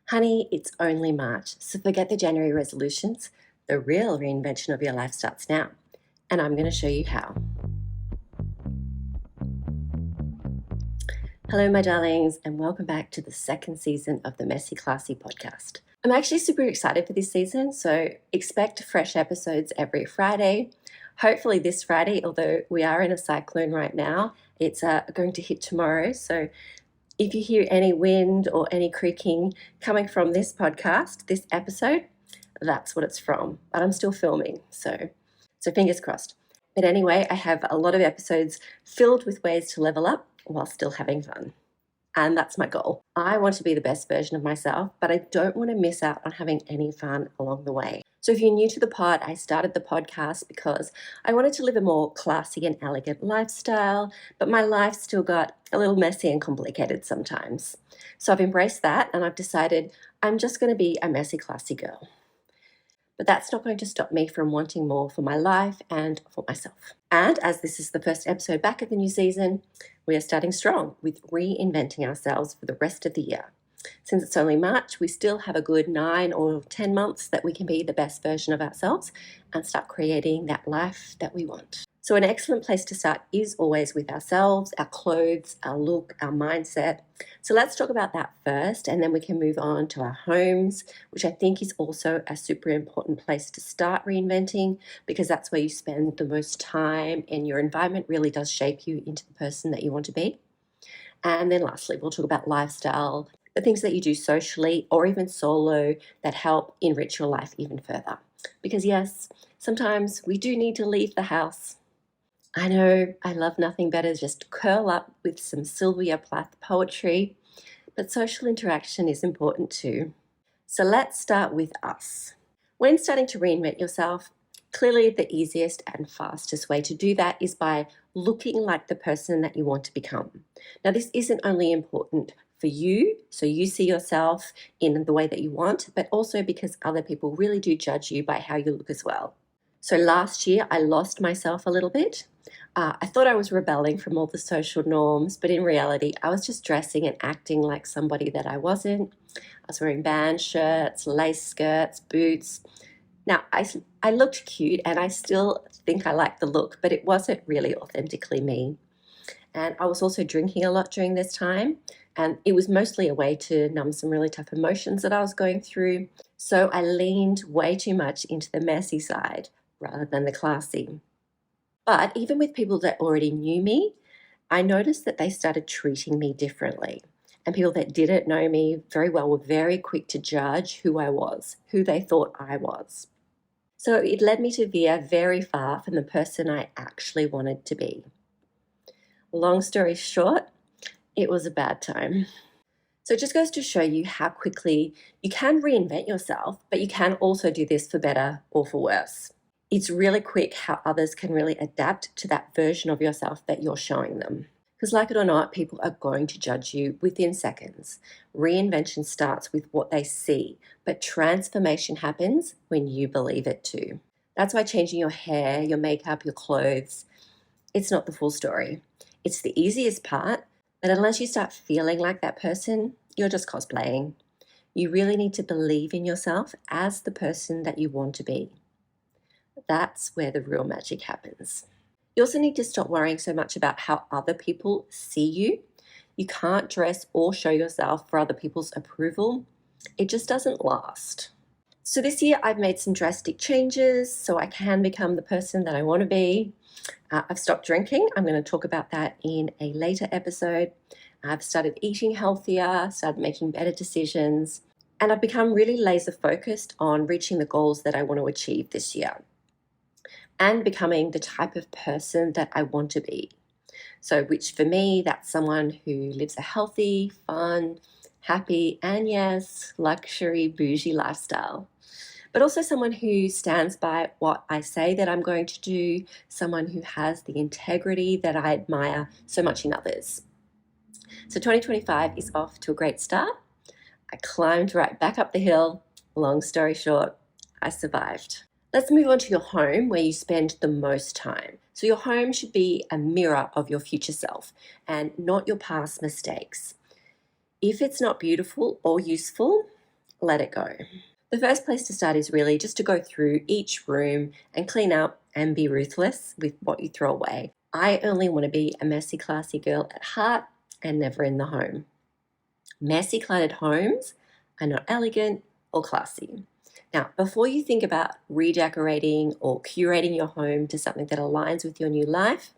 Honey, it's only March, so forget the January resolutions. The real reinvention of your life starts now, and I'm going to show you how. Hello, my darlings, and welcome back to the second season of the Messy Classy podcast. I'm actually super excited for this season, so expect fresh episodes every Friday. Hopefully this Friday, although we are in a cyclone right now, it's going to hit tomorrow, so if you hear any wind or any creaking coming from this podcast, this episode, that's what it's from. But I'm still filming, so fingers crossed. But anyway, I have a lot of episodes filled with ways to level up while still having fun. And that's my goal. I want to be the best version of myself, but I don't want to miss out on having any fun along the way. So if you're new to the pod, I started the podcast because I wanted to live a more classy and elegant lifestyle, but my life still got a little messy and complicated sometimes. So I've embraced that and I've decided I'm just going to be a messy, classy girl. But that's not going to stop me from wanting more for my life and for myself. And as this is the first episode back of the new season, we are starting strong with reinventing ourselves for the rest of the year. Since it's only March, we still have a good 9 or 10 months that we can be the best version of ourselves and start creating that life that we want. So an excellent place to start is always with ourselves, our clothes, our look, our mindset. So let's talk about that first, and then we can move on to our homes, which I think is also a super important place to start reinventing, because that's where you spend the most time and your environment really does shape you into the person that you want to be. And then lastly, we'll talk about lifestyle, the things that you do socially or even solo that help enrich your life even further. Because yes, sometimes we do need to leave the house. I know I love nothing better just to curl up with some Sylvia Plath poetry, but social interaction is important too. So let's start with us. When starting to reinvent yourself, clearly the easiest and fastest way to do that is by looking like the person that you want to become. Now, this isn't only important for you, so you see yourself in the way that you want, but also because other people really do judge you by how you look as well. So last year, I lost myself a little bit. I thought I was rebelling from all the social norms, but in reality, I was just dressing and acting like somebody that I wasn't. I was wearing band shirts, lace skirts, boots. Now, I looked cute and I still think I like the look, but it wasn't really authentically me. And I was also drinking a lot during this time, and it was mostly a way to numb some really tough emotions that I was going through. So I leaned way too much into the messy side rather than the classy. But even with people that already knew me, I noticed that they started treating me differently. And people that didn't know me very well were very quick to judge who I was, who they thought I was. So it led me to veer very far from the person I actually wanted to be. Long story short, it was a bad time. So it just goes to show you how quickly you can reinvent yourself, but you can also do this for better or for worse. It's really quick how others can really adapt to that version of yourself that you're showing them. Because like it or not, people are going to judge you within seconds. Reinvention starts with what they see, but transformation happens when you believe it too. That's why changing your hair, your makeup, your clothes, it's not the full story. It's the easiest part, but unless you start feeling like that person, you're just cosplaying. You really need to believe in yourself as the person that you want to be. That's where the real magic happens. You also need to stop worrying so much about how other people see you. You can't dress or show yourself for other people's approval. It just doesn't last. So this year I've made some drastic changes so I can become the person that I want to be. I've stopped drinking. I'm going to talk about that in a later episode. I've started eating healthier, started making better decisions, and I've become really laser focused on reaching the goals that I want to achieve this year and becoming the type of person that I want to be. So which for me, that's someone who lives a healthy, fun, happy, and yes, luxury, bougie lifestyle. But also someone who stands by what I say that I'm going to do, someone who has the integrity that I admire so much in others. So 2025 is off to a great start. I climbed right back up the hill. Long story short, I survived. Let's move on to your home, where you spend the most time. So your home should be a mirror of your future self and not your past mistakes. If it's not beautiful or useful, let it go. The first place to start is really just to go through each room and clean up and be ruthless with what you throw away. I only want to be a messy, classy girl at heart and never in the home. Messy, cluttered homes are not elegant or classy. Now, before you think about redecorating or curating your home to something that aligns with your new life,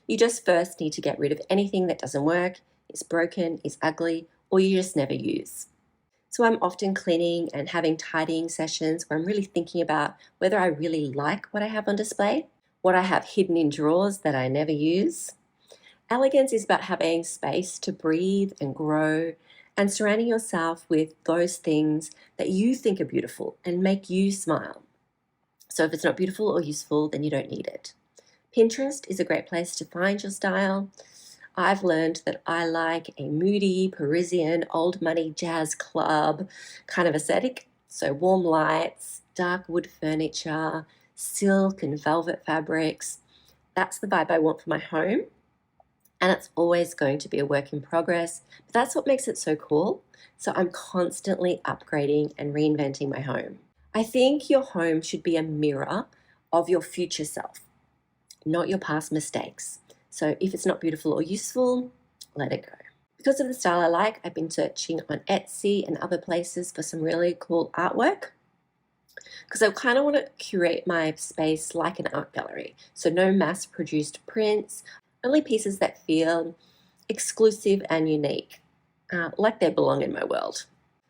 you just first need to get rid of anything that doesn't work, is broken, is ugly, or you just never use. So I'm often cleaning and having tidying sessions where I'm really thinking about whether I really like what I have on display, what I have hidden in drawers that I never use. Elegance is about having space to breathe and grow and surrounding yourself with those things that you think are beautiful and make you smile. So if it's not beautiful or useful, then you don't need it. Pinterest is a great place to find your style. I've learned that I like a moody, Parisian, old money jazz club kind of aesthetic. So warm lights, dark wood furniture, silk and velvet fabrics. That's the vibe I want for my home. And it's always going to be a work in progress, but that's what makes it so cool. So I'm constantly upgrading and reinventing my home. I think your home should be a mirror of your future self, not your past mistakes. So if it's not beautiful or useful, let it go. Because of the style I like, I've been searching on Etsy and other places for some really cool artwork, because I kind of want to curate my space like an art gallery. So no mass-produced prints, only pieces that feel exclusive and unique, like they belong in my world.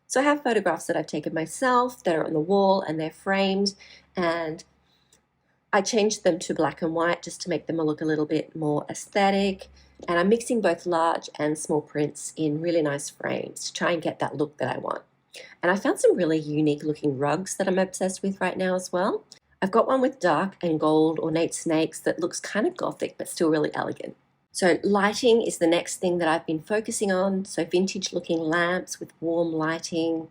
So I have photographs that I've taken myself that are on the wall and they're framed, and I changed them to black and white just to make them look a little bit more aesthetic. And I'm mixing both large and small prints in really nice frames to try and get that look that I want. And I found some really unique looking rugs that I'm obsessed with right now as well. I've got one with dark and gold ornate snakes that looks kind of gothic but still really elegant. So lighting is the next thing that I've been focusing on. So vintage looking lamps with warm lighting.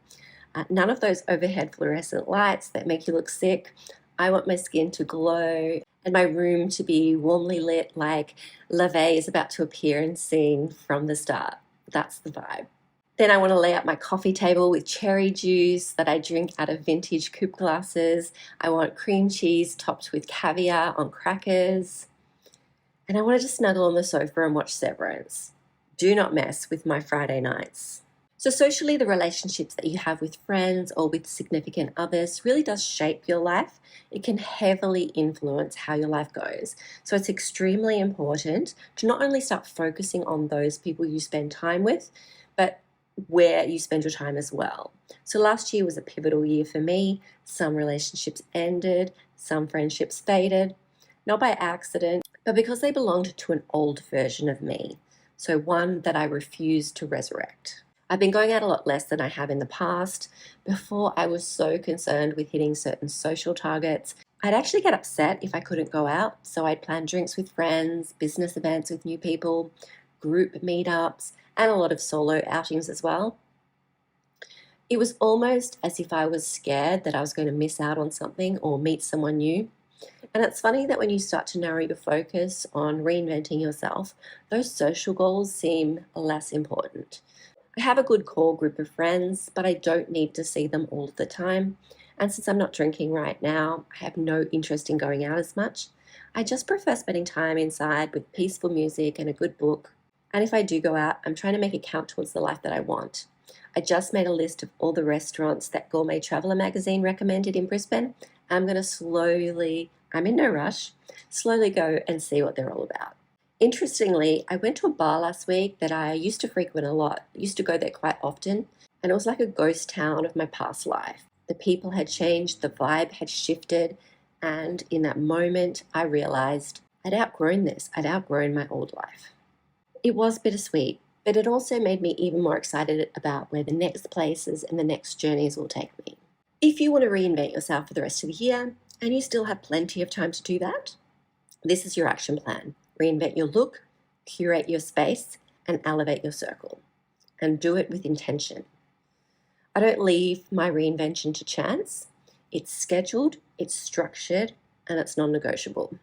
None of those overhead fluorescent lights that make you look sick. I want my skin to glow and my room to be warmly lit like LaVey is about to appear and sing from the start. That's the vibe. Then I want to lay out my coffee table with cherry juice that I drink out of vintage coupe glasses. I want cream cheese topped with caviar on crackers. And I want to just snuggle on the sofa and watch Severance. Do not mess with my Friday nights. So socially, the relationships that you have with friends or with significant others really does shape your life. It can heavily influence how your life goes. So it's extremely important to not only start focusing on those people you spend time with, but where you spend your time as well. So last year was a pivotal year for me. Some relationships ended, some friendships faded, not by accident, but because they belonged to an old version of me. So one that I refused to resurrect. I've been going out a lot less than I have in the past. Before, I was so concerned with hitting certain social targets. I'd actually get upset if I couldn't go out. So I'd plan drinks with friends, business events with new people, group meetups, and a lot of solo outings as well. It was almost as if I was scared that I was going to miss out on something or meet someone new. And it's funny that when you start to narrow your focus on reinventing yourself, those social goals seem less important. I have a good core group of friends, but I don't need to see them all the time. And since I'm not drinking right now, I have no interest in going out as much. I just prefer spending time inside with peaceful music and a good book. And if I do go out, I'm trying to make it count towards the life that I want. I just made a list of all the restaurants that Gourmet Traveller magazine recommended in Brisbane. I'm going to slowly, I'm in no rush, slowly go and see what they're all about. Interestingly, I went to a bar last week that I used to frequent a lot. I used to go there quite often, and it was like a ghost town of my past life. The people had changed, the vibe had shifted, and in that moment, I realized I'd outgrown this. I'd outgrown my old life. It was bittersweet, but it also made me even more excited about where the next places and the next journeys will take me. If you want to reinvent yourself for the rest of the year, and you still have plenty of time to do that, this is your action plan. Reinvent your look, curate your space, and elevate your circle. And do it with intention. I don't leave my reinvention to chance. It's scheduled, it's structured, and it's non-negotiable.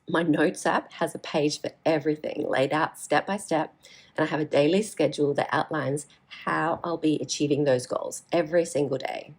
My notes app has a page for everything laid out step by step, and I have a daily schedule that outlines how I'll be achieving those goals every single day.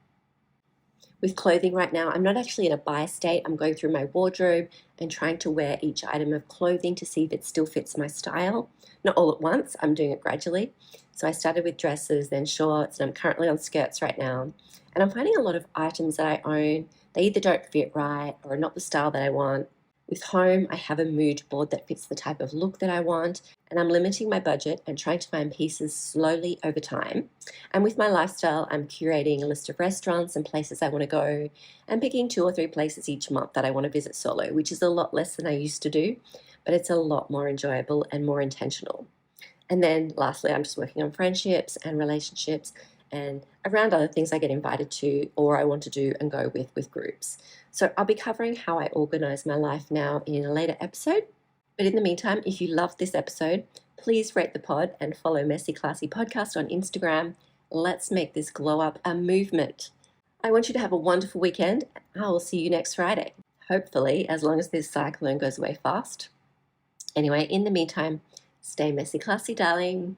With clothing right now, I'm not actually in a buy state. I'm going through my wardrobe and trying to wear each item of clothing to see if it still fits my style. Not all at once, I'm doing it gradually. So I started with dresses, then shorts, and I'm currently on skirts right now. And I'm finding a lot of items that I own, they either don't fit right or are not the style that I want. With home, I have a mood board that fits the type of look that I want, and I'm limiting my budget and trying to find pieces slowly over time. And with my lifestyle, I'm curating a list of restaurants and places I want to go and picking 2 or 3 places each month that I want to visit solo, which is a lot less than I used to do, but it's a lot more enjoyable and more intentional. And then lastly, I'm just working on friendships and relationships and around other things I get invited to or I want to do and go with groups. So I'll be covering how I organize my life now in a later episode. But in the meantime, if you loved this episode, please rate the pod and follow Messy Classy Podcast on Instagram. Let's make this glow up a movement. I want you to have a wonderful weekend. I will see you next Friday. Hopefully, as long as this cyclone goes away fast. Anyway, in the meantime, stay messy classy, darling.